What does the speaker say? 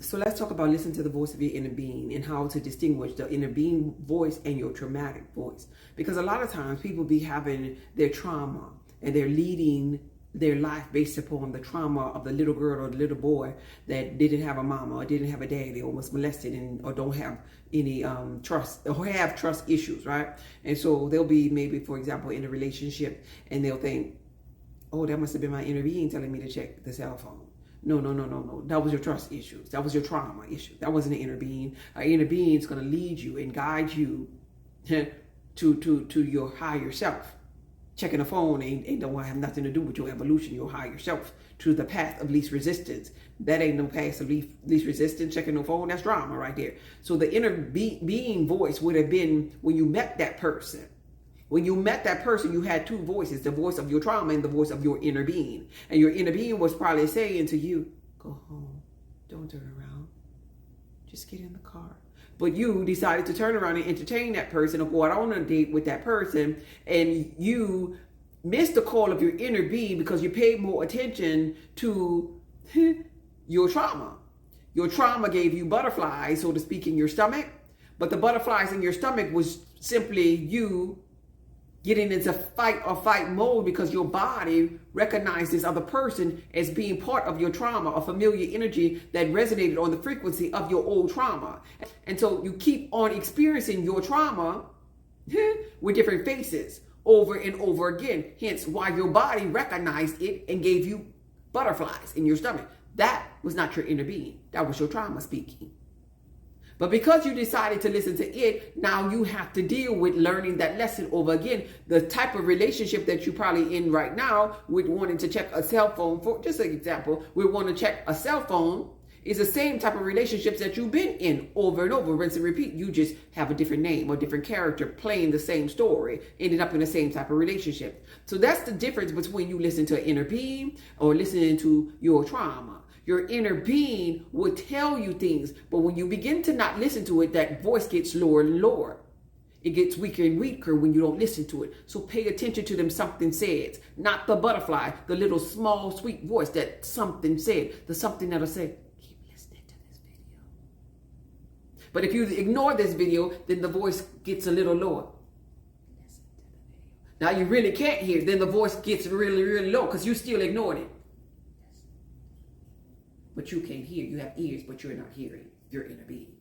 So let's talk about listening to the voice of your inner being and how to distinguish the inner being voice and your traumatic voice. Because a lot of times people be having their trauma and they're leading their life based upon the trauma of the little girl or the little boy that didn't have a mama or didn't have a daddy or was molested or don't have any trust or have trust issues, right? And so they'll be maybe, for example, in a relationship and they'll think, oh, that must have been my inner being telling me to check the cell phone. No. That was your trust issues. That was your trauma issue. That wasn't an inner being. Our inner being is going to lead you and guide you to your higher self. Checking a phone ain't don't have nothing to do with your evolution, your higher self, to the path of least resistance. That ain't no path of least resistance. Checking no phone, that's drama right there. So the inner being voice would have been when you met that person. When you met that person, you had two voices, the voice of your trauma and the voice of your inner being. And your inner being was probably saying to you, go home, don't turn around, just get in the car. But you decided to turn around and entertain that person or go out on a date with that person, and you missed the call of your inner being because you paid more attention to your trauma. Your trauma gave you butterflies, so to speak, in your stomach, but the butterflies in your stomach was simply you getting into fight or fight mode because your body recognized this other person as being part of your trauma, a familiar energy that resonated on the frequency of your old trauma. And so you keep on experiencing your trauma with different faces over and over again. Hence why your body recognized it and gave you butterflies in your stomach. That was not your inner being. That was your trauma speaking. But because you decided to listen to it, now you have to deal with learning that lesson over again. The type of relationship that you're probably in right now with wanting to check a cell phone, for just an example, we want to check a cell phone is the same type of relationships that you've been in over and over, rinse and repeat. You just have a different name or different character playing the same story, ended up in the same type of relationship. So that's the difference between you listening to an inner being or listening to your trauma. Your inner being will tell you things, but when you begin to not listen to it, that voice gets lower and lower. It gets weaker and weaker when you don't listen to it. So pay attention to them something says, not the butterfly, the little small sweet voice that something said, the something that'll say, keep listening to this video. But if you ignore this video, then the voice gets a little lower. Listen to the video. Now you really can't hear, then the voice gets really, really low because you still ignored it. But you can't hear. You have ears, but you're not hearing your inner being.